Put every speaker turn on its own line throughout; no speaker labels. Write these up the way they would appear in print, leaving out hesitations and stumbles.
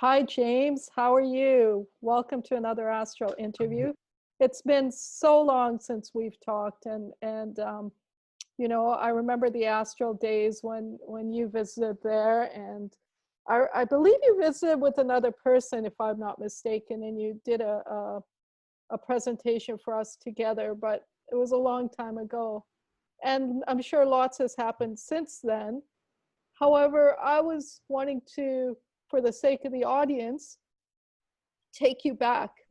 Hi, James. How are you? Welcome to another Astral interview. It's been so long since we've talked, and I remember the Astral days when you visited there, and I believe you visited with another person, if I'm not mistaken, and you did a presentation for us together. But it was a long time ago, and I'm sure lots has happened since then. However, I was wanting to, for the sake of the audience,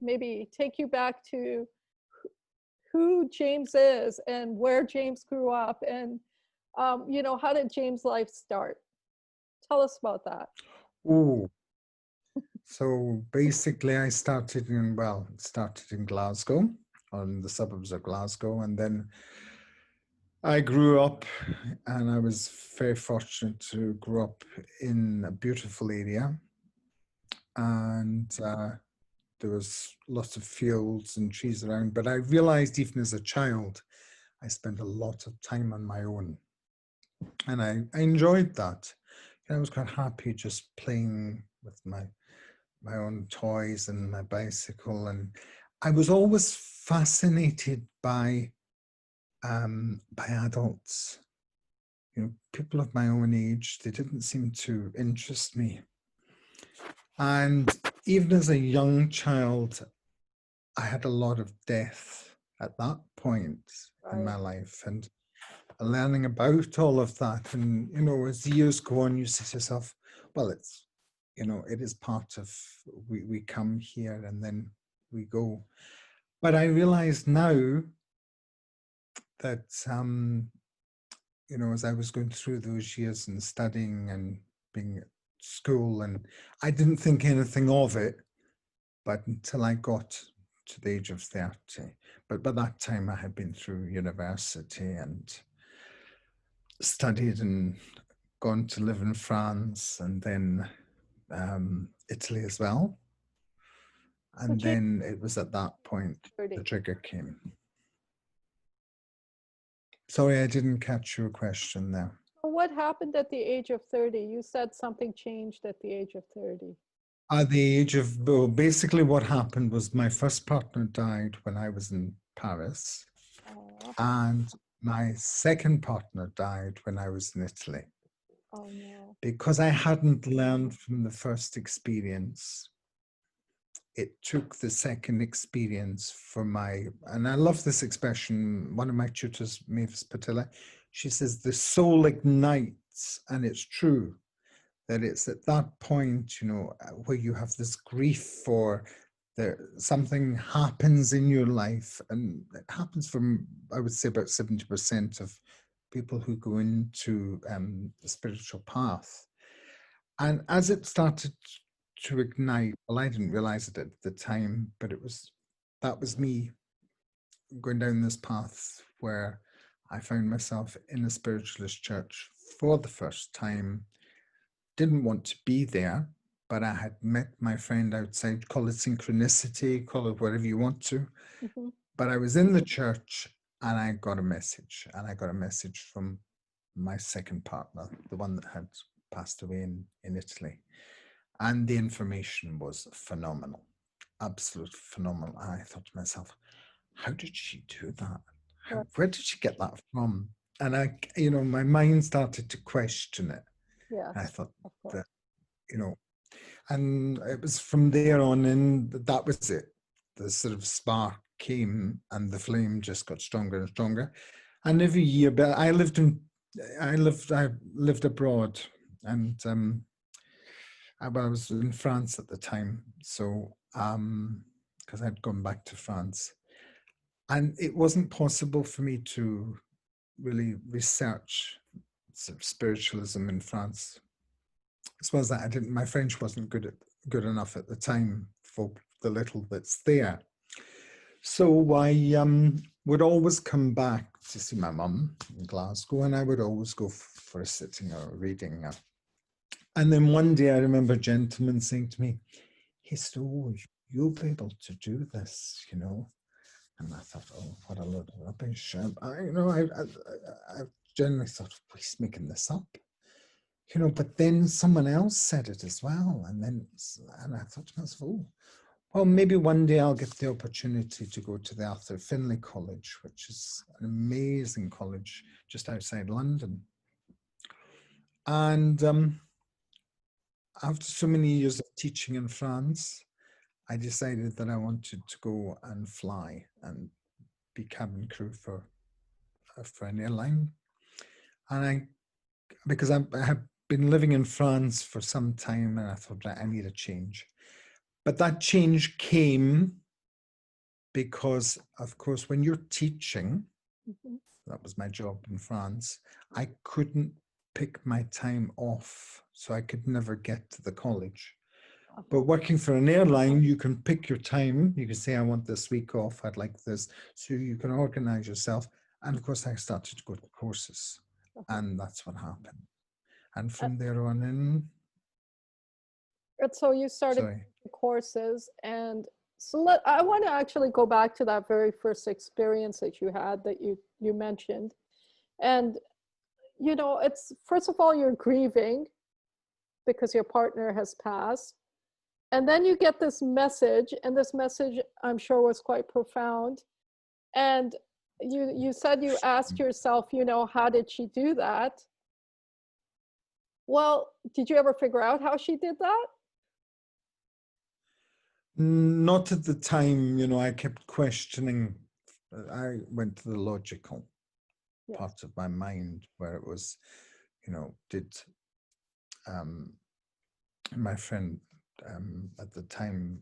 maybe take you back to who James is and where James grew up, and how did James' life start? Tell us about that.
Oh, so basically I started in Glasgow, on the suburbs of Glasgow, and then I grew up, and I was very fortunate to grow up in a beautiful area, and there was lots of fields and trees around, but I realized even as a child, I spent a lot of time on my own, and I enjoyed that. I was quite happy just playing with my own toys and my bicycle, and I was always fascinated by adults. People of my own age. They didn't seem to interest me, and even as a young child, I had a lot of death at that point in my life, and learning about all of that. And as the years go on, you say to yourself, well, it is part of, we come here and then we go. But I realize now that, as I was going through those years and studying and being at school, and I didn't think anything of it, but until I got to the age of 30. But by that time, I had been through university and studied and gone to live in France, and then Italy as well. And then it was at that point the trigger came. Sorry, I didn't catch your question there.
What happened at the age of 30? You said something changed at the age of 30.
At the age of, well, basically what happened was my first partner died when I was in Paris. And my second partner died when I was in Italy.
Oh, no.
Because I hadn't learned from the first experience, it took the second experience for and I love this expression, one of my tutors, Mavis Patilla, she says, the soul ignites, and it's true, that it's at that point, where you have this grief for something happens in your life, and it happens from, I would say, about 70% of people who go into the spiritual path. And as it started to ignite, well, I didn't realize it at the time, but that was me going down this path where I found myself in a spiritualist church for the first time. Didn't want to be there, but I had met my friend outside. Call it synchronicity, call it whatever you want to. Mm-hmm. But I was in the church, and I got a message, from my second partner, the one that had passed away in Italy. And the information was phenomenal, absolute phenomenal. And I thought to myself, how did she do that? Where did she get that from? And my mind started to question it.
Yeah.
I thought that, and it was from there on, and that was it. The sort of spark came, and the flame just got stronger and stronger. And every year, but I lived abroad, and I was in France at the time, so because I'd gone back to France, and it wasn't possible for me to really research sort of spiritualism in France. As well as that, my French wasn't good enough at the time for the little that's there. So I would always come back to see my mum in Glasgow, and I would always go for a sitting or a reading. And then one day I remember a gentleman saying to me, he said, oh, you'll be able to do this, And I thought, oh, what a load of rubbish. I generally thought, he's making this up. but then someone else said it as well. And I thought to myself, oh, well, maybe one day I'll get the opportunity to go to the Arthur Findlay College, which is an amazing college just outside London. And after so many years of teaching in France, I decided that I wanted to go and fly and be cabin crew for an airline. And because I have been living in France for some time, and I thought that I need a change. But that change came because, of course, when you're teaching, that was my job in France, I couldn't pick my time off, so I could never get to the college. But working for an airline, you can pick your time. You can say, I want this week off, I'd like this. So you can organize yourself. And of course, I started to go to courses. And that's what happened. And from there on in.
And so you started courses. And so I want to actually go back to that very first experience that you had that you mentioned. And, it's, first of all, you're grieving because your partner has passed. And then you get this message, and this message, I'm sure, was quite profound. And you said you asked yourself, how did she do that? Well, did you ever figure out how she did that?
Not at the time, I kept questioning. I went to the logical part of my mind where it was, did my friend at the time,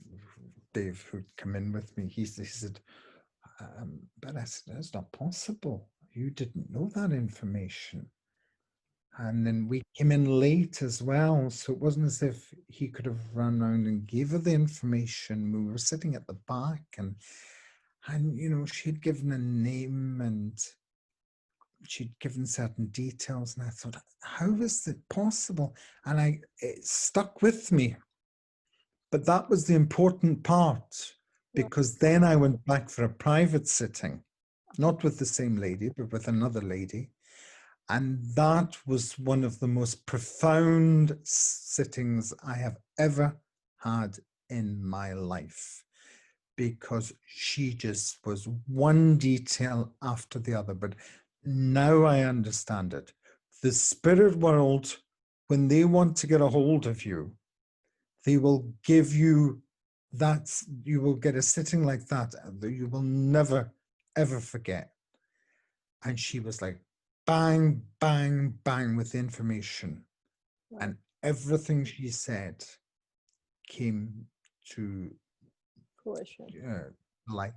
Dave, who'd come in with me, he said, but I said, that's not possible. You didn't know that information. And then we came in late as well. So it wasn't as if he could have run around and gave her the information. We were sitting at the back and she'd given a name and she'd given certain details. And I thought, how is it possible? And it stuck with me. But that was the important part, because then I went back for a private sitting, not with the same lady, but with another lady. And that was one of the most profound sittings I have ever had in my life, because she just was one detail after the other. But now I understand it. The spirit world, when they want to get a hold of you, they will give you that, you will get a sitting like that you will never, ever forget. And she was like, bang, bang, bang with information. And everything she said came to
fruition.
Light,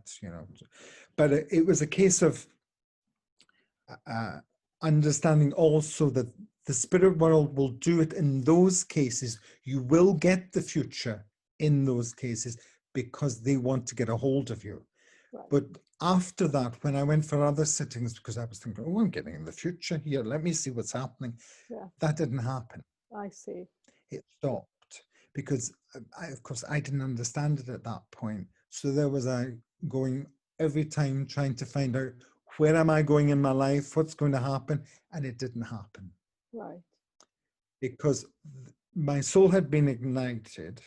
But it was a case of understanding also that the spirit world will do it in those cases. You will get the future in those cases because they want to get a hold of you. Right. But after that, when I went for other sittings, because I was thinking, oh, I'm getting in the future here, let me see what's happening. That didn't happen.
I see.
It stopped because, of course, I didn't understand it at that point. So there was going every time trying to find out, where am I going in my life? What's going to happen? And it didn't happen.
Right.
Because my soul had been ignited,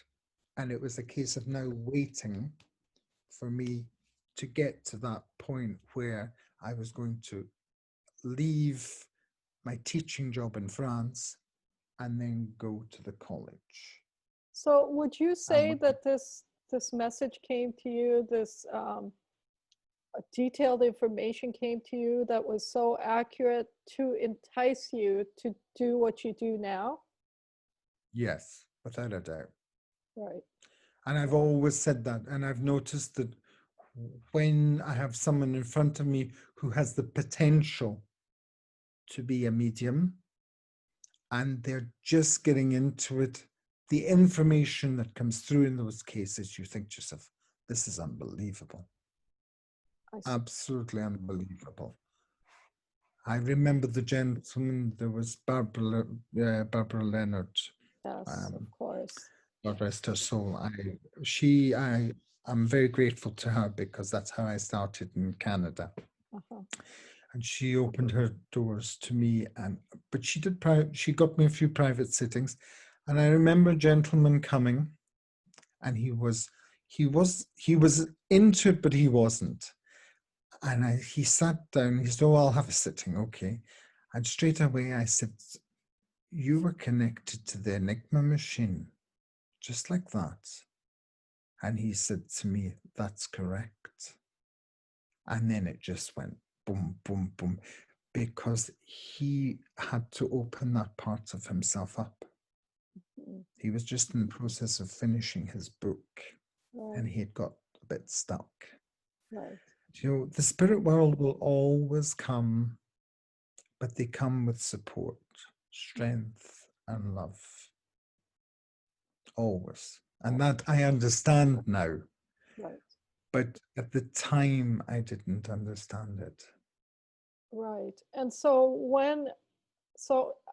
and it was a case of now waiting for me to get to that point where I was going to leave my teaching job in France and then go to the college.
So would you say that this message came to you, this detailed information came to you that was so accurate to entice you to do what you do now?
Yes, without a doubt.
Right.
And I've always said that. And I've noticed that when I have someone in front of me who has the potential to be a medium, and they're just getting into it, the information that comes through in those cases, you think to yourself, this is unbelievable. Absolutely unbelievable. I remember the gentleman, there was Barbara Leonard.
Yes, of course.
God rest her soul. I'm very grateful to her because that's how I started in Canada. And she opened her doors to me and but she got me a few private sittings. And I remember a gentleman coming, and he was into it, but he wasn't. And he sat down. He said, "Oh, I'll have a sitting, okay." And straight away I said, "You were connected to the Enigma machine, just like that." And he said to me, "That's correct." And then it just went boom, boom, boom, because he had to open that part of himself up. He was just in the process of finishing his book, and he had got a bit stuck.
Right.
You know, the spirit world will always come, but they come with support, strength, and love. Always. And that I understand now.
Right.
But at the time, I didn't understand it.
Right. And so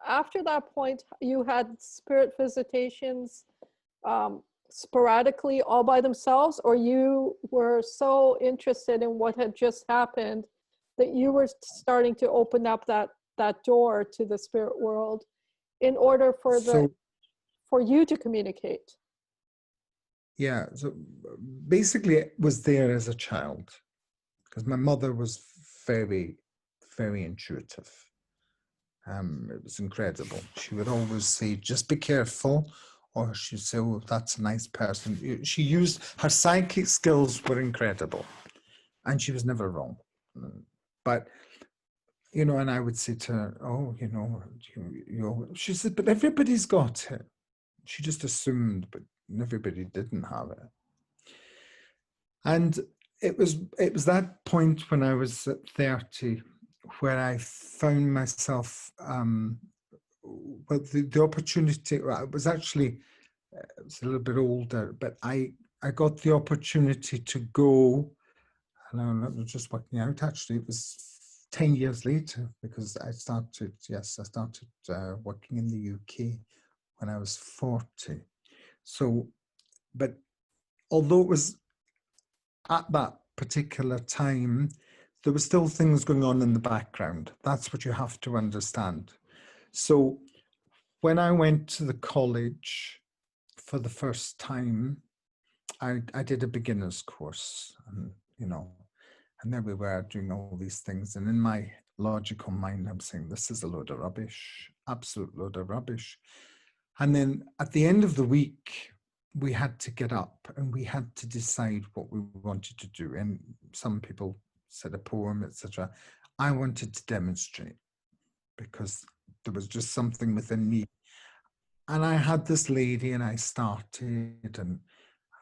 after that point, you had spirit visitations sporadically all by themselves, or you were so interested in what had just happened that you were starting to open up that door to the spirit world in order for you to communicate?
Yeah, so basically it was there as a child, because my mother was very, very intuitive. It was incredible. She would always say, "Just be careful," or she'd say, "Oh, that's a nice person." She used, her psychic skills were incredible, and she was never wrong. But, you know, and I would say to her, "Oh, you know, she said, but everybody's got it." She just assumed, but everybody didn't have it. And it was that point when I was at 30 where I found myself, well, the opportunity, I was actually, I was a little bit older, but I got the opportunity to go, and I'm just working out, actually, it was 10 years later, because I started working in the UK when I was 40. So, but although it was at that particular time, there were still things going on in the background. That's what you have to understand. So when I went to the college for the first time, I did a beginner's course, and, you know, and there we were doing all these things. And in my logical mind, I'm saying, this is a load of rubbish, absolute load of rubbish. And then at the end of the week, we had to get up and we had to decide what we wanted to do. And some people said a poem, etc. I wanted to demonstrate, because there was just something within me. And I had this lady, and I started, and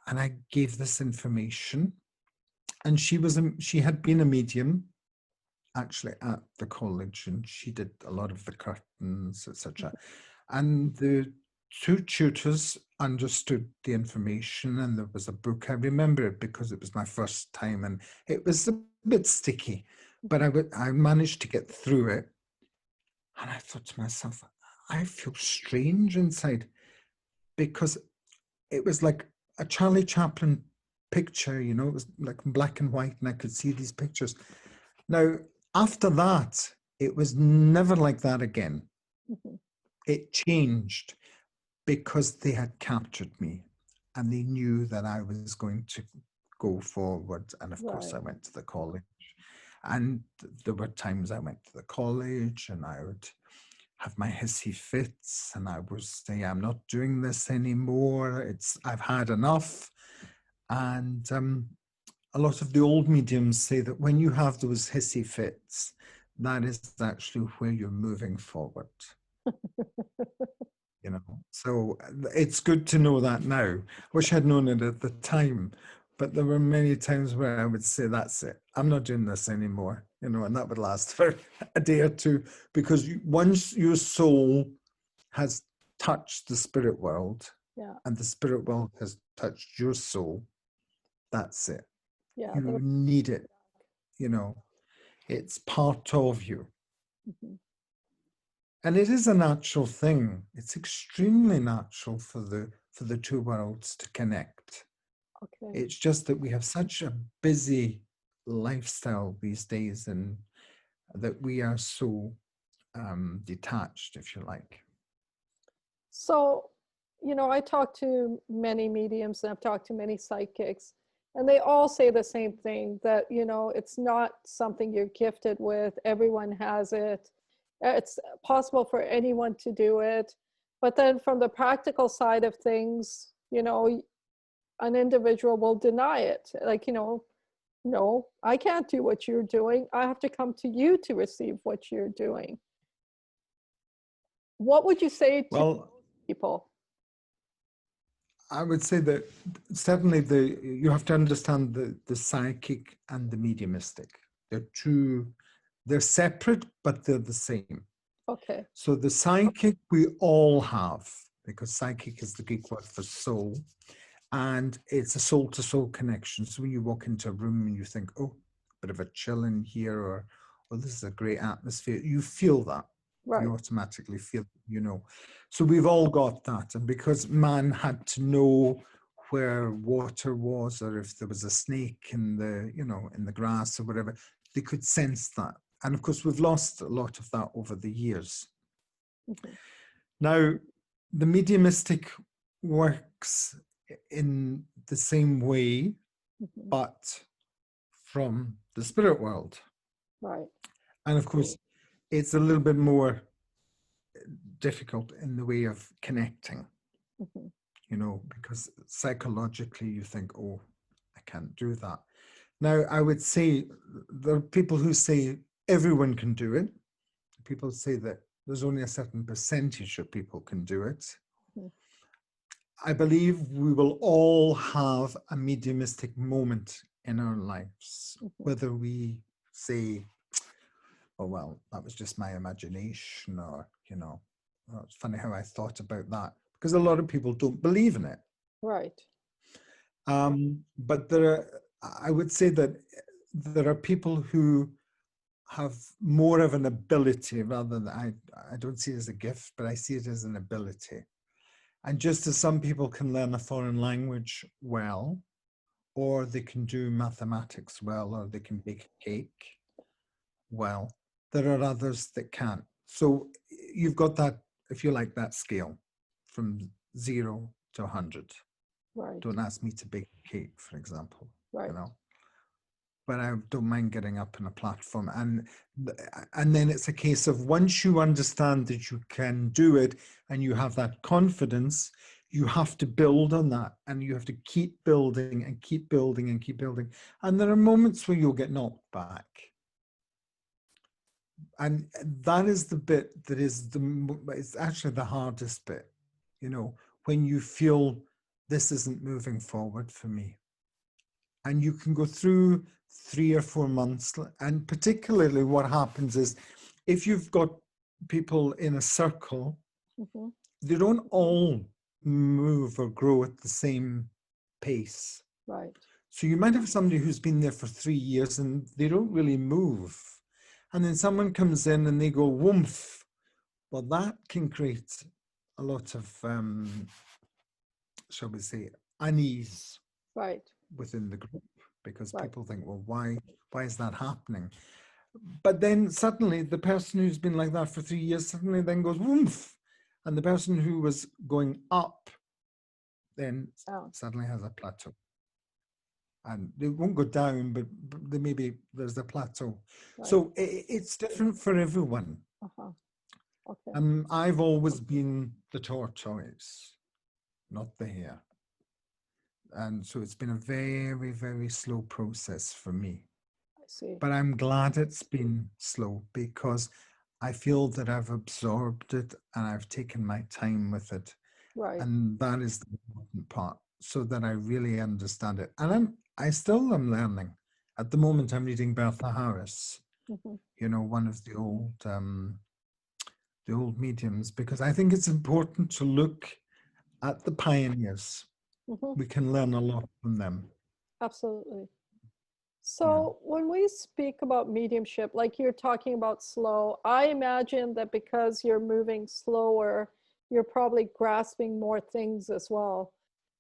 I gave this information. And she had been a medium, actually, at the college, and she did a lot of the curtains, etc. And the two tutors understood the information, and there was a book. I remember it because it was my first time, and it was a bit sticky, but I managed to get through it. And I thought to myself, I feel strange inside, because it was like a Charlie Chaplin picture, you know, it was like black and white, and I could see these pictures. Now, after that, it was never like that again. It changed, because they had captured me, and they knew that I was going to go forward. And of course, I went to the college, and there were times I went to the college and I would have my hissy fits, and I would say, "I'm not doing this anymore. I've had enough." And a lot of the old mediums say that when you have those hissy fits, that is actually where you're moving forward. You know, so it's good to know that now. Wish I'd known it at the time, but there were many times where I would say, "That's it, I'm not doing this anymore," you know, and that would last for a day or two, because once your soul has touched the spirit world, and the spirit world has touched your soul, that's it. You need it, you know, it's part of you. And it is a natural thing. It's extremely natural for the two worlds to connect. Okay. It's just that we have such a busy lifestyle these days, and that we are so detached, if you like.
So, I talk to many mediums and I've talked to many psychics, and they all say the same thing, that, it's not something you're gifted with. Everyone has it. It's possible for anyone to do it. But then from the practical side of things, an individual will deny it. Like, no, I can't do what you're doing. I have to come to you to receive what you're doing. What would you say to
Well,
people?
I would say that certainly you have to understand the psychic and the mediumistic. They're separate, but they're the same.
Okay.
So the psychic we all have, because psychic is the Greek word for soul, and it's a soul to soul connection. So when you walk into a room and you think, oh, a bit of a chill in here, or this is a great atmosphere, you feel that.
Right.
You automatically feel, So we've all got that. And because man had to know where water was, or if there was a snake in the grass or whatever, they could sense that. And of course, we've lost a lot of that over the years.
Mm-hmm.
Now, the mediumistic works in the same way,
Mm-hmm.
but from the spirit world.
Right.
And of course, it's a little bit more difficult in the way of connecting,
Mm-hmm.
Because psychologically you think, oh, I can't do that. Now, I would say there are people who say everyone can do it. People say that there's only a certain percentage of people can do it.
Mm-hmm.
I believe we will all have a mediumistic moment in our lives,
Mm-hmm.
whether we say, oh, well, that was just my imagination, or, oh, it's funny how I thought about that, because a lot of people don't believe in it.
Right.
But I would say that there are people who have more of an ability, rather than, I don't see it as a gift, but I see it as an ability. And just as some people can learn a foreign language well, or they can do mathematics well, or they can bake a cake well, there are others that can't. So you've got that, if you like, that scale from 0 to 100.
Right.
Don't ask me to bake a cake, for example,
Right.
But I don't mind getting up on a platform. And then it's a case of, once you understand that you can do it and you have that confidence, you have to build on that, and you have to keep building and keep building and keep building. And there are moments where you'll get knocked back. And that is the bit that is it's actually the hardest bit, when you feel this isn't moving forward for me. And you can go through 3 or 4 months. And particularly what happens is, if you've got people in a circle,
Mm-hmm.
they don't all move or grow at the same pace.
Right.
So you might have somebody who's been there for 3 years and they don't really move. And then someone comes in and they go, woomph. Well, that can create a lot of, shall we say, unease.
Right.
Within the group, because
Right.
people think, well, why is that happening? But then suddenly the person who's been like that for 3 years suddenly then goes woof, and the person who was going up then suddenly has a plateau, and they won't go down, but there's a plateau. Right. So it's different for everyone.
Uh-huh. Okay.
I've always been the tortoise, not the hare. And so it's been a very, very slow process for me.
I see.
But I'm glad it's been slow, because I feel that I've absorbed it and I've taken my time with it.
Right.
And that is the important part, so that I really understand it. And I still am learning. At the moment, I'm reading Bertha Harris, one of the old mediums, because I think it's important to look at the pioneers. We can learn a lot from them.
Absolutely. So when we speak about mediumship, like you're talking about slow, I imagine that because you're moving slower, you're probably grasping more things as well.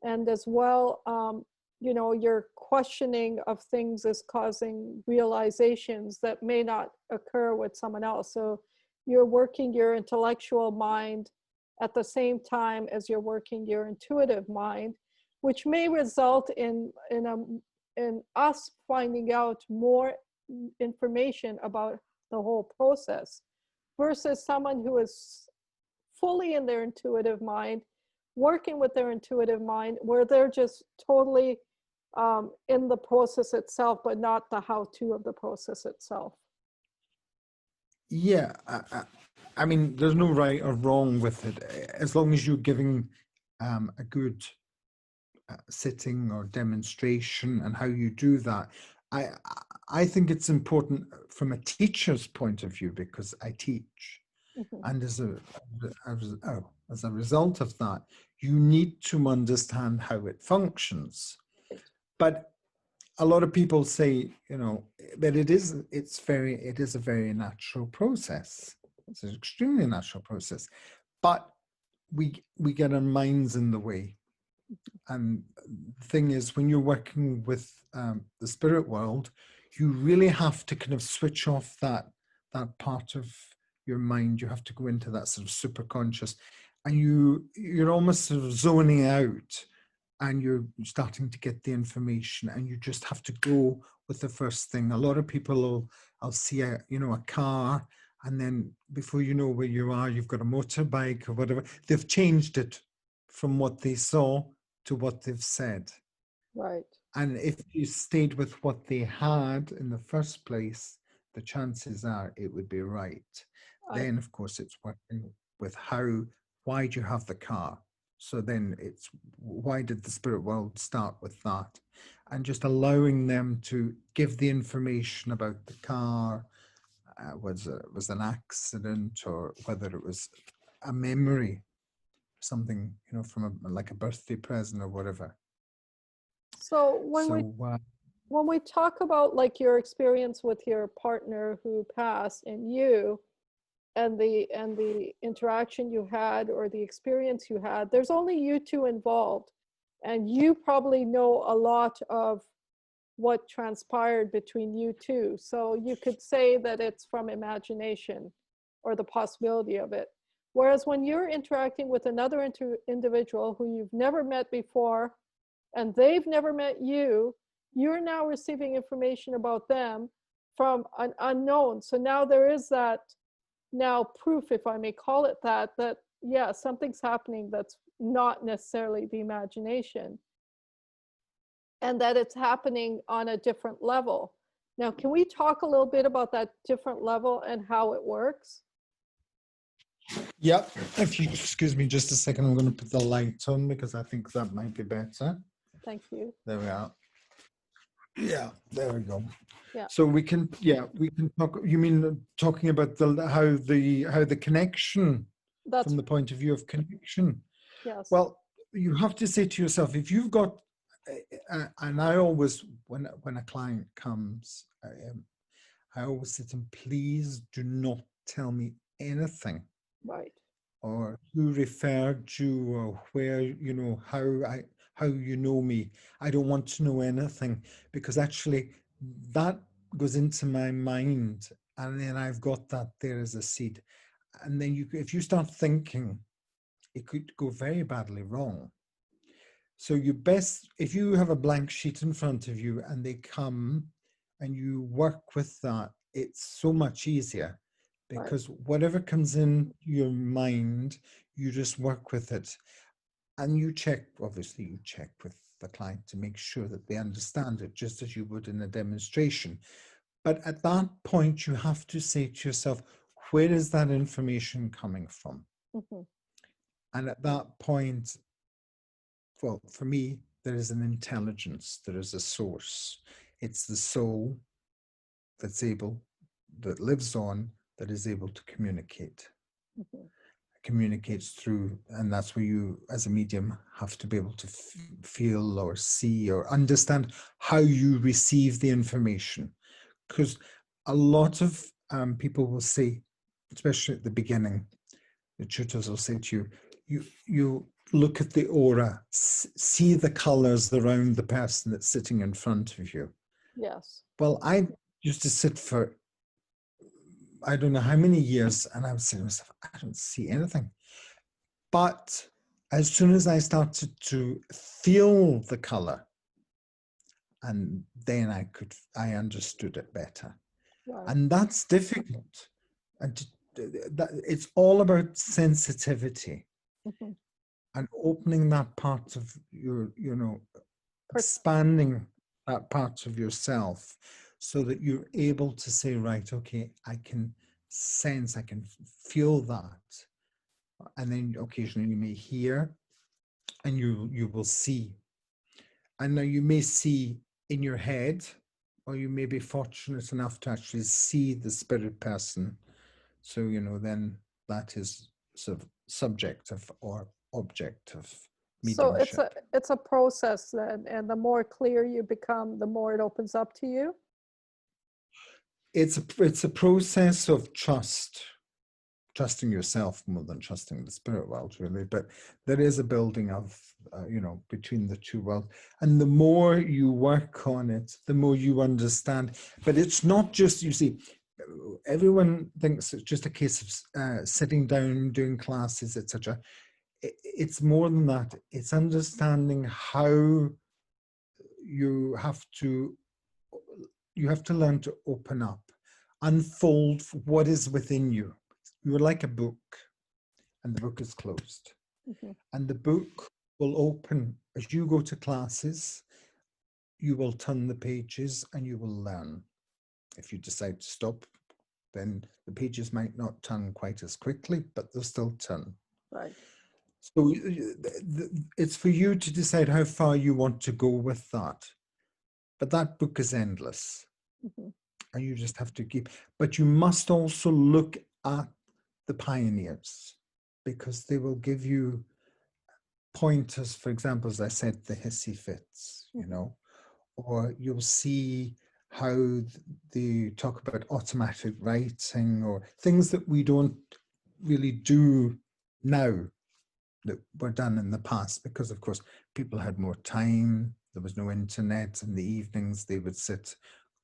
And as well, your questioning of things is causing realizations that may not occur with someone else. So you're working your intellectual mind at the same time as you're working your intuitive mind, which may result in us finding out more information about the whole process, versus someone who is fully in their intuitive mind, working with their intuitive mind, where they're just totally in the process itself, but not the how-to of the process itself.
Yeah, I mean, there's no right or wrong with it, as long as you're giving a good sitting or demonstration and how you do that. I think it's important from a teacher's point of view, because I teach, and as a result of that, you need to understand how it functions. But a lot of people say, that it is a very natural process. It's an extremely natural process, but we get our minds in the way. And the thing is, when you're working with the spirit world, you really have to kind of switch off that part of your mind. You have to go into that sort of super conscious, and you're almost sort of zoning out, and you're starting to get the information, and you just have to go with the first thing. A lot of people I'll see a car, and then before you know where you are, you've got a motorbike or whatever. They've changed it from what they saw to what they've said.
Right.
And if you stayed with what they had in the first place, the chances are it would be right. Then, of course, it's working with why do you have the car? So then it's, why did the spirit world start with that? And just allowing them to give the information about the car, was an accident, or whether it was a memory, something, from like a birthday present or whatever.
So when we talk about like your experience with your partner who passed and you, and the interaction you had or the experience you had, there's only you two involved, and you probably know a lot of what transpired between you two. So you could say that it's from imagination or the possibility of it. Whereas when you're interacting with another individual who you've never met before, and they've never met you, you're now receiving information about them from an unknown. So now there is that now proof, if I may call it that yeah, something's happening that's not necessarily the imagination, and that it's happening on a different level. Now, can we talk a little bit about that different level and how it works?
Yep. If you excuse me just a second, I'm going to put the light on because I think that might be better.
Thank you.
There we are. Yeah, there we go.
Yeah.
So we can talk. You mean talking about how the connection, from the point of view of connection?
Yes.
Well, you have to say to yourself, if you've got, and I always, when a client comes, I always say to them, please do not tell me anything.
Right.
Or who referred you, or where, how you know me. I don't want to know anything, because actually that goes into my mind, and then I've got that there as a seed. And then if you start thinking, it could go very badly wrong. So if you have a blank sheet in front of you and they come and you work with that, it's so much easier, because whatever comes in your mind, you just work with it. And you check with the client to make sure that they understand it, just as you would in a demonstration. But at that point, you have to say to yourself, where is that information coming from?
Mm-hmm.
And at that point, well, for me, there is an intelligence, there is a source. It's the soul that lives on, that is able to communicate. Mm-hmm. Communicates through, and that's where you, as a medium, have to be able to feel or see or understand how you receive the information. Because a lot of people will say, especially at the beginning, the tutors will say to you look at the aura, see the colors around the person that's sitting in front of you.
Yes.
Well, I used to sit for I don't know how many years, and I was saying to myself, I don't see anything. But as soon as I started to feel the color, and then I understood it better.
Right.
And that's difficult. And it's all about sensitivity
Mhm.
and opening that part of your, expanding that part of yourself so that you're able to say, right, okay, I can sense, I can feel that. And then occasionally you may hear and you will see. And now you may see in your head, or you may be fortunate enough to actually see the spirit person. So, then that is sort of subjective or objective
So
mediumship.
it's a process then, and the more clear you become, the more it opens up to you.
It's a process of trusting yourself more than trusting the spirit world, really. But there is a building of, between the two worlds. And the more you work on it, the more you understand. But it's not just, you see, everyone thinks it's just a case of sitting down, doing classes, etc. It's more than that. It's understanding how you have to learn to open up, unfold what is within you. You are like a book, and the book is closed.
Mhm.
And the book will open as you go to classes. You will turn the pages and you will learn. If you decide to stop, then the pages might not turn quite as quickly, but they'll still turn.
Right.
So it's for you to decide how far you want to go with that. But that book is endless.
Mhm.
And you just have to keep, but you must also look at the pioneers, because they will give you pointers. For example, as I said, the hissy fits,
Mhm.
or you'll see how they talk about automatic writing or things that we don't really do now that were done in the past, because of course people had more time, there was no internet. In the evenings they would sit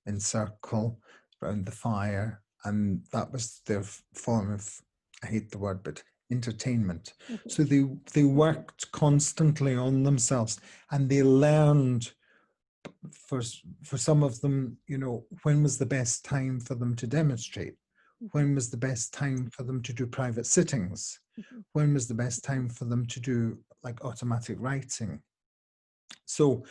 in circle around the fire, and that was their form of, I hate the word, but entertainment.
Mhm.
So they worked constantly on themselves, and they learned. For some of them, when was the best time for them to demonstrate?
Mhm.
When was the best time for them to do private sittings?
Mhm.
When was the best time for them to do like automatic writing? So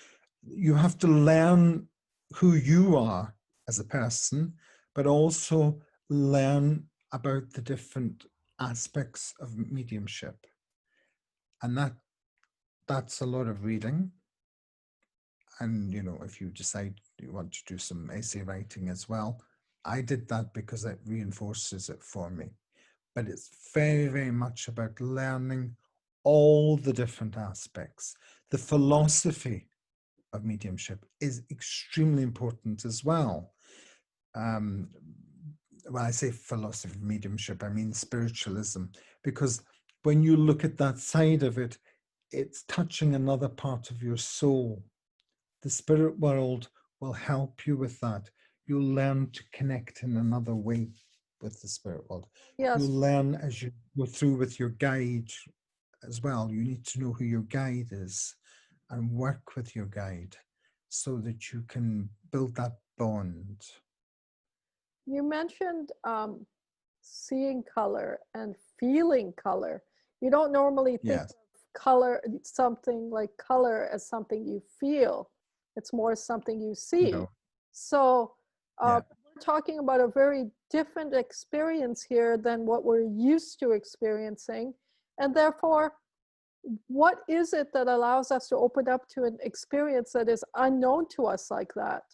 you have to learn who you are as a person, but also learn about the different aspects of mediumship. And that's a lot of reading. And if you decide you want to do some essay writing as well, I did that because it reinforces it for me. But it's very, very much about learning all the different aspects. The philosophy of mediumship is extremely important as well. When I say philosophy of mediumship, I mean spiritualism, because when you look at that side of it, it's touching another part of your soul. The spirit world will help you with that. You'll learn to connect in another way with the spirit world.
Yes.
You'll learn as you go through with your guide as well. You need to know who your guide is and work with your guide so that you can build that bond.
You mentioned seeing color and feeling color. You don't normally think
Yes.
of color, something like color, as something you feel. It's more something you see.
No.
So
Yeah.
we're talking about a very different experience here than what we're used to experiencing. And therefore, what is it that allows us to open up to an experience that is unknown to us like that?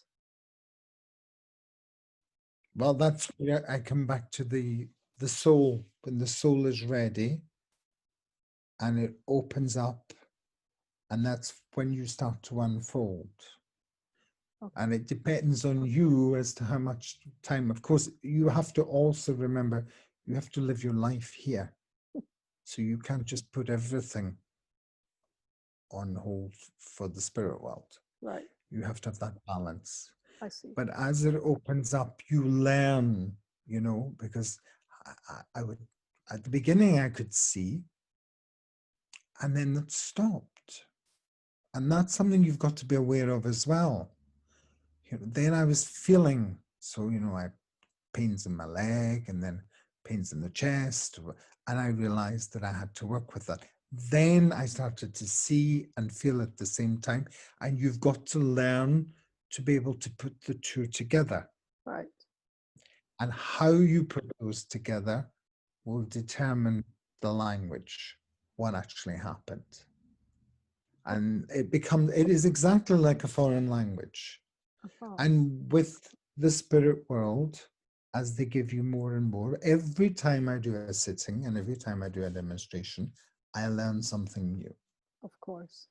Well, that's where I come back to the soul. When the soul is ready and it opens up, and that's when you start to unfold.
Okay.
And it depends on you as to how much time. Of course, you have to also remember you have to live your life here. So you can't just put everything on hold for the spirit world.
Right.
You have to have that balance.
I see.
But as it opens up, you learn. because I would, at the beginning, I could see, and then it stopped. And that's something you've got to be aware of as well. Then I was feeling, so, I pains in my leg and then pains in the chest. And I realized that I had to work with that. Then I started to see and feel at the same time. And you've got to learn to be able to put the two together.
Right.
And how you put those together will determine the language, what actually happened. And it is exactly like a foreign language.
Uh-huh.
And with the spirit world, as they give you more and more, every time I do a sitting and every time I do a demonstration, I learn something new.
Of course.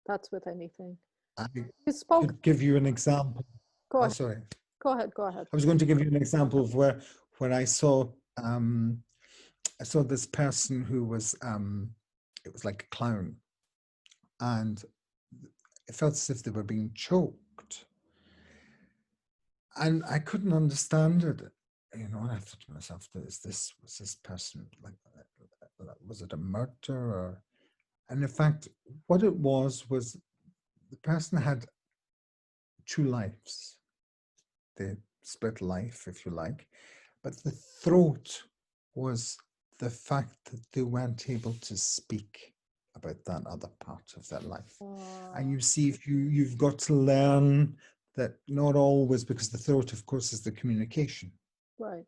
That's with anything.
I
You spoke.
could give you an example.
Go
Oh,
ahead.
sorry.
Go ahead. Go ahead.
I was going to give you an example of where I saw this person who was it was like a clown, and it felt as if they were being choked. And I couldn't understand it, and I thought to myself, was this person like, was it a murder or? And in fact, what it was the person had two lives. They split life, if you like, but the throat was the fact that they weren't able to speak about that other part of their life. And you see, if you've got to learn that not always, because the throat, of course, is the communication.
Right.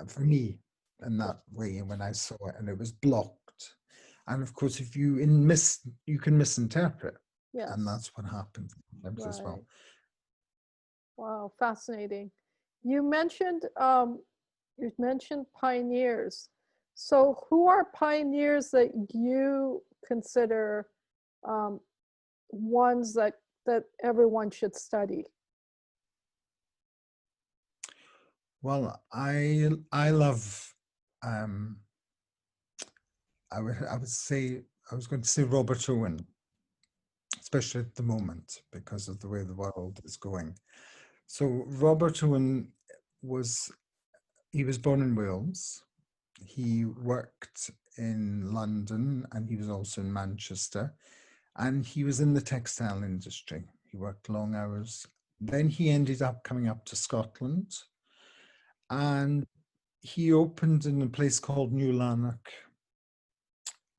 For me, in that way, when I saw it, and it was blocked. And of course, if you can misinterpret.
Yes.
And that's what happens sometimes as well.
Wow, fascinating. You mentioned pioneers. So who are pioneers that you consider ones that everyone should study?
Well, I love I would say, I was going to say Robert Owen, especially at the moment because of the way the world is going. So Robert Owen was born in Wales. He worked in London and he was also in Manchester, and he was in the textile industry. He worked long hours. Then he ended up coming up to Scotland, and he opened in a place called New Lanark.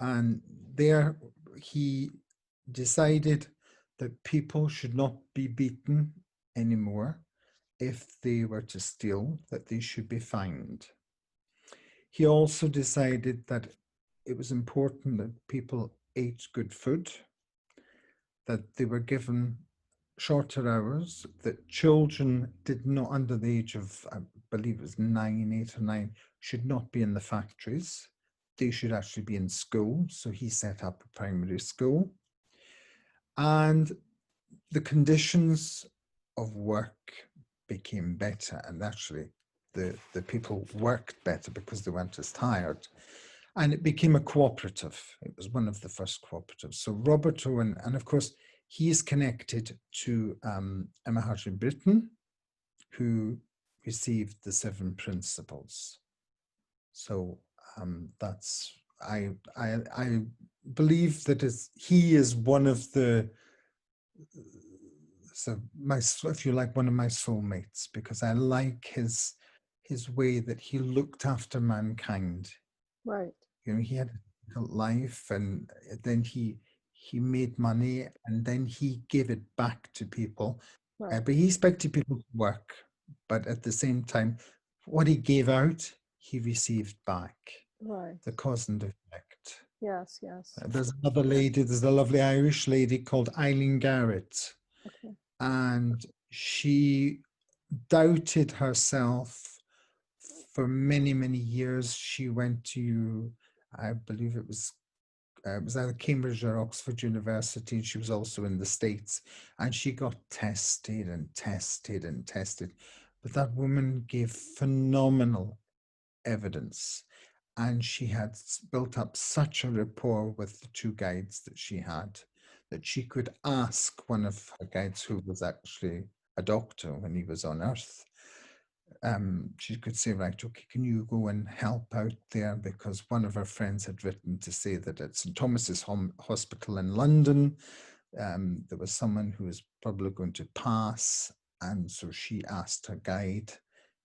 And there he decided that people should not be beaten anymore. If they were to steal, that they should be fined. He also decided that it was important that people ate good food, that they were given shorter hours, that children did not, under the age of, I believe it was 9, 8 or 9, should not be in the factories. They should actually be in school. So he set up a primary school. And the conditions of work became better, and actually the people worked better because they weren't as tired. And it became a cooperative. It was one of the first cooperatives. So Robert Owen, and of course, he is connected to Emma Hartley Britton, who received the 7 principles. So that's, I believe that he is one of the, so if you like, one of my soulmates, because I like his way that he looked after mankind.
Right.
He had a difficult life, and then he made money, and then he gave it back to people.
Right.
But he expected people to work, but at the same time, what he gave out, he received back.
Right.
The cause and effect.
Yes, yes.
There's another lady, there's a lovely Irish lady called Eileen Garrett.
Okay.
And she doubted herself for many, many years. She went to, I believe it was either Cambridge or Oxford University, and she was also in the States, and she got tested and tested and tested. But that woman gave phenomenal evidence, and she had built up such a rapport with the 2 guides that she had, that she could ask one of her guides, who was actually a doctor when he was on Earth, she could say, right, okay, can you go and help out there? Because one of her friends had written to say that at St. Thomas's Hospital in London, there was someone who was probably going to pass. And so she asked her guide.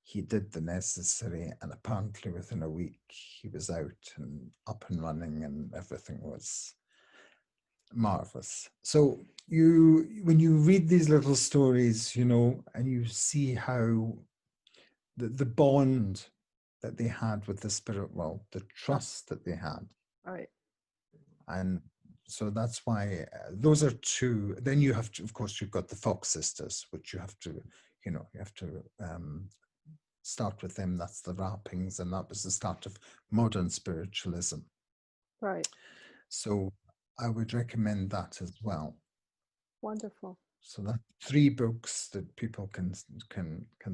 He did the necessary, and apparently within a week he was out and up and running, and everything was marvelous. So when you read these little stories, you know, and you see how the bond that they had with the spirit world, the trust that they had.
Right.
And so that's why those are two. Then you have to, of course, you've got the Fox sisters, which you have to, you know, you have to start with them. That's the wrappings, and that was the start of modern spiritualism.
Right.
So I would recommend that as well.
Wonderful.
So that's 3 books that people can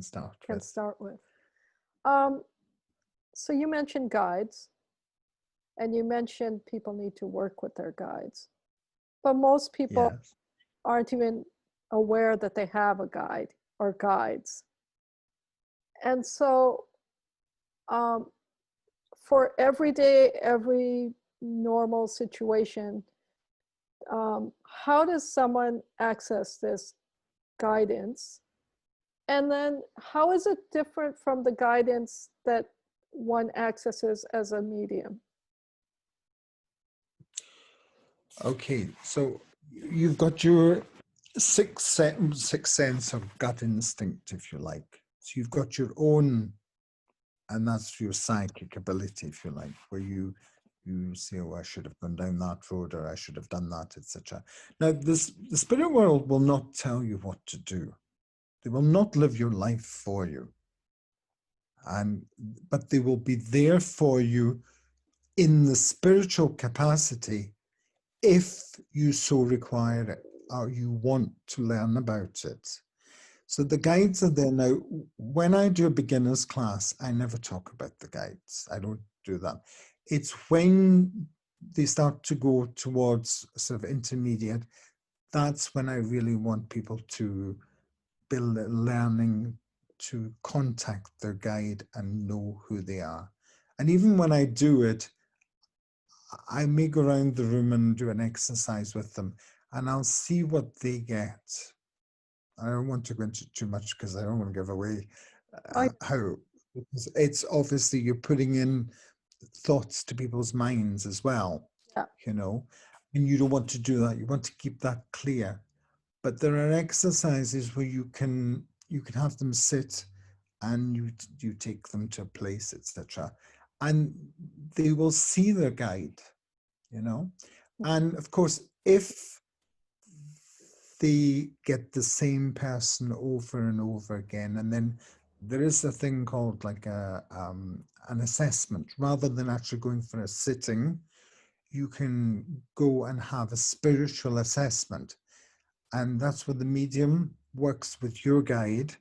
start with.
Start with. So you mentioned guides, and you mentioned people need to work with their guides, but most people
Yes.
aren't even aware that they have a guide or guides. And so for every normal situation, how does someone access this guidance? And then how is it different from the guidance that one accesses as a medium?
Okay, so you've got your sixth sense or gut instinct, if you like. So you've got your own, and that's your psychic ability, if you like, where you say, oh, I should have gone down that road, or I should have done that, etc. Now, the spirit world will not tell you what to do. They will not live your life for you. But they will be there for you in the spiritual capacity if you so require it or you want to learn about it. So the guides are there now. When I do a beginner's class, I never talk about the guides. I don't do that. It's when they start to go towards sort of intermediate, that's when I really want people to build a learning to contact their guide and know who they are. And even when I do it, I may go around the room and do an exercise with them, and I'll see what they get. I don't want to go into too much because I don't want to give away how. Because it's obviously you're putting in thoughts to people's minds as well,
Yeah.
you know, and you don't want to do that. You want to keep that clear. But there are exercises where you can have them sit, and you take them to a place, etc., and they will see their guide, you know. And of course, if they get the same person over and over again, and then there is a thing called like an assessment. Rather than actually going for a sitting, you can go and have a spiritual assessment. And that's where the medium works with your guide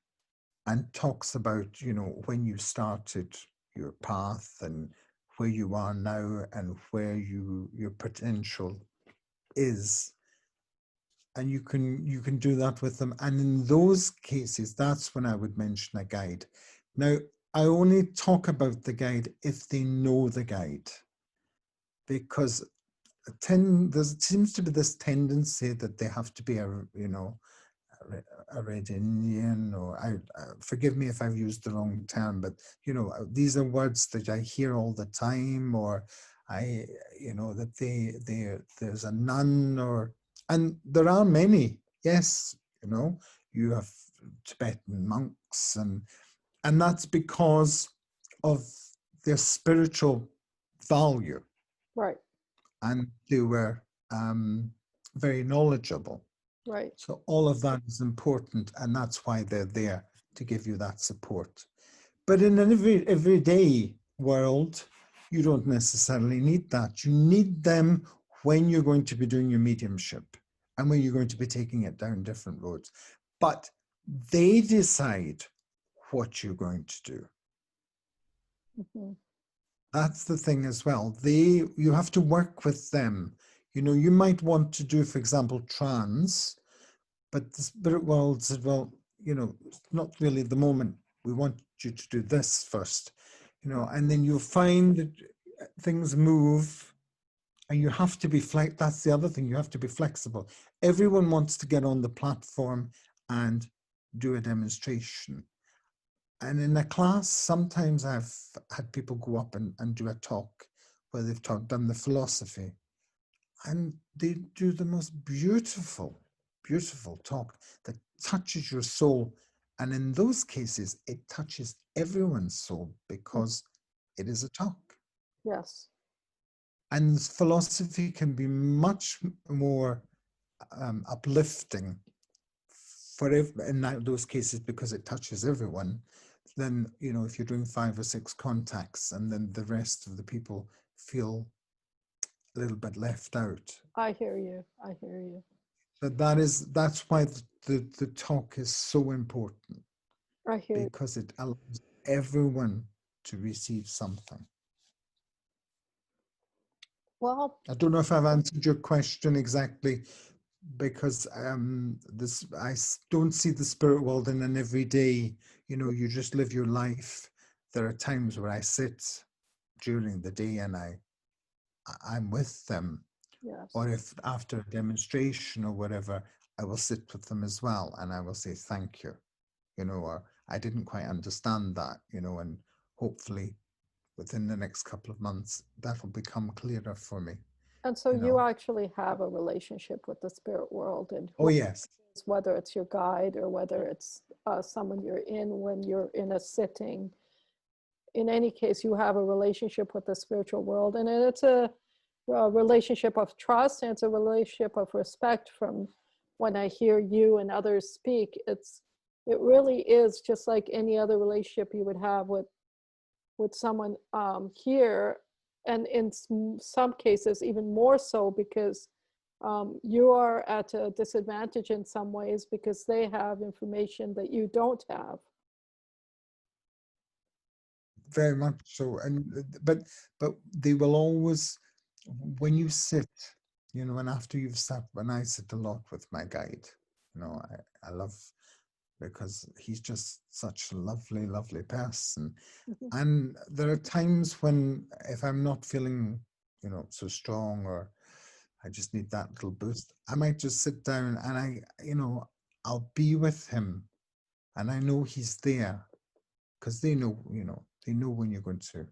and talks about, you know, when you started your path and where you are now and where your potential is. And you can do that with them. And in those cases, that's when I would mention a guide. Now, I only talk about the guide if they know the guide, because there seems to be this tendency that they have to be a Red Indian, or forgive me if I've used the wrong term, but you know, these are words that I hear all the time, or that there's a nun, and there are many. Yes, you know, you have Tibetan monks, and that's because of their spiritual value.
Right.
And they were very knowledgeable.
Right.
So all of that is important, and that's why they're there, to give you that support. But in an everyday world, you don't necessarily need that. You need them when you're going to be doing your mediumship and when you're going to be taking it down different roads. But they decide what you're going to do.
Mm-hmm.
That's the thing as well. You have to work with them. You know, you might want to do, for example, trance, but the spirit world said, well, you know, it's not really the moment we want you to do this first, you know, and then you'll find that things move, and you have to be that's the other thing, you have to be flexible. Everyone wants to get on the platform and do a demonstration. And in a class, sometimes I've had people go up and do a talk where they've done the philosophy, and they do the most beautiful, beautiful talk that touches your soul. And in those cases, it touches everyone's soul because it is a talk.
Yes.
And philosophy can be much more uplifting in those cases because it touches everyone than, you know, if you're doing 5 or 6 contacts and then the rest of the people feel a little bit left out.
I hear you. I hear you.
But that's why the talk is so important.
I hear you.
Because it allows everyone to receive something.
Well,
I don't know if I've answered your question exactly, because I don't see the spirit world in an everyday, you know, you just live your life. There are times where I sit during the day and I'm with them.
yes.
Or if after a demonstration or whatever, I will sit with them as well and I will say thank you, you know, or I didn't quite understand that, you know, and hopefully within the next couple of months that will become clearer for me.
And so
You
you
know?
actually have a relationship with the spirit world, and
Oh yes.
whether it's your guide or whether it's someone you're in when you're in a sitting. In any case, you have a relationship with the spiritual world, and it's a relationship of trust, and it's a relationship of respect. From when I hear you and others speak, it really is just like any other relationship you would have with someone here, and in some cases even more so, because you are at a disadvantage in some ways because they have information that you don't have.
Very much so. And but they will always, when you sit, you know, and after you've sat, when I sit a lot with my guide, you know, I love, because he's just such a lovely, lovely person. And there are times when if I'm not feeling, you know, so strong, or I just need that little boost, I might just sit down and you know, I'll be with him and I know he's there because they know, you know, they know when you're going to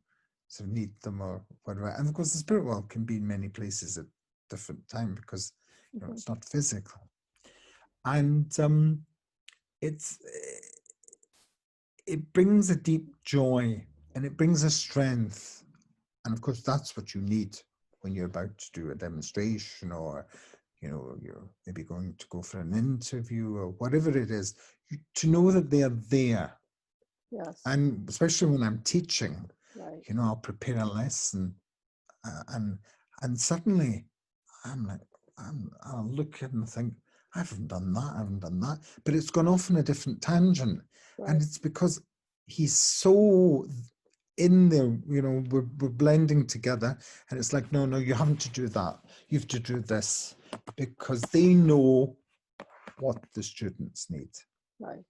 sort of need them or whatever. And of course, the spirit world can be in many places at different time because, you know, it's not physical. And it brings a deep joy and it brings a strength. And of course, that's what you need when you're about to do a demonstration, or, you know, you're maybe going to go for an interview or whatever it is, to know that they are there.
Yes.
And especially when I'm teaching,
right.
you know, I'll prepare a lesson and suddenly I'm like, I'll look at it and think, I haven't done that. But it's gone off on a different tangent.
Right.
And it's because he's so in there, you know, we're blending together. And it's like, no, you haven't to do that. You have to do this, because they know what the students need.
Right.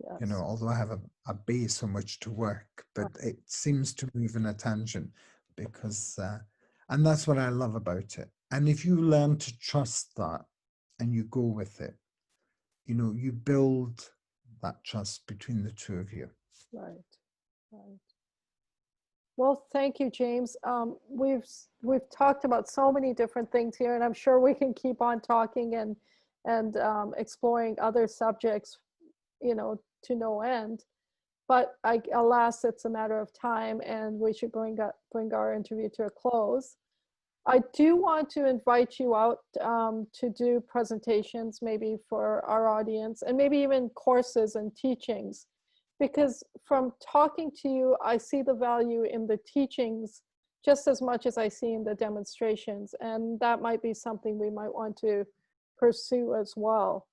Yes.
You know, although I have a base on which to work, but it seems to move in a tangent because, and that's what I love about it. And if you learn to trust that and you go with it, you know, you build that trust between the two of you.
Right. Right. Well, thank you, James. We've talked about so many different things here, and I'm sure we can keep on talking and exploring other subjects, you know, to no end. But alas, it's a matter of time, and we should bring our interview to a close. I do want to invite you out to do presentations, maybe for our audience, and maybe even courses and teachings, because from talking to you, I see the value in the teachings just as much as I see in the demonstrations, and that might be something we might want to pursue as well.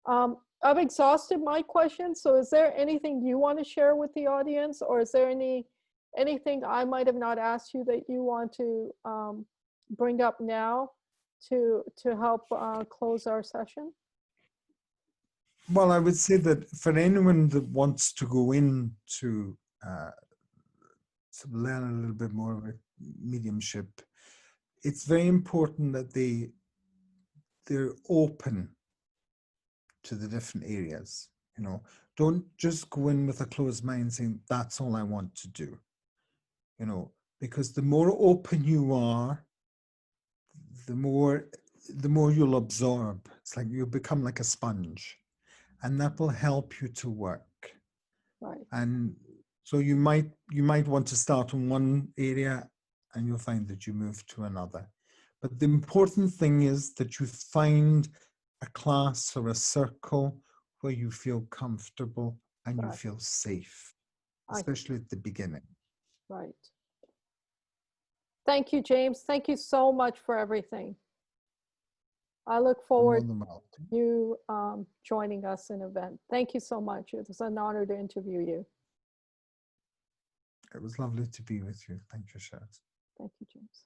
I've exhausted my questions, so is there anything you want to share with the audience, or is there anything I might have not asked you that you want to bring up now to help close our session?
Well, I would say that for anyone that wants to go into to learn a little bit more about mediumship, it's very important that they're open to the different areas. You know, don't just go in with a closed mind saying that's all I want to do. You know, because the more open you are, the more you'll absorb. It's like you become like a sponge, and that will help you to work.
Right.
And so you might want to start in one area, and you'll find that you move to another. But the important thing is that you find a class or a circle where you feel comfortable and you
Right.
feel safe,
I,
especially at the beginning.
right. Thank you, James. Thank you so much for everything. I look
You're more
forward
than welcome.
to you joining us in an event. Thank you so much. It was an honor to interview you.
It was lovely to be with you. Thank you, Sharon.
Thank you, James.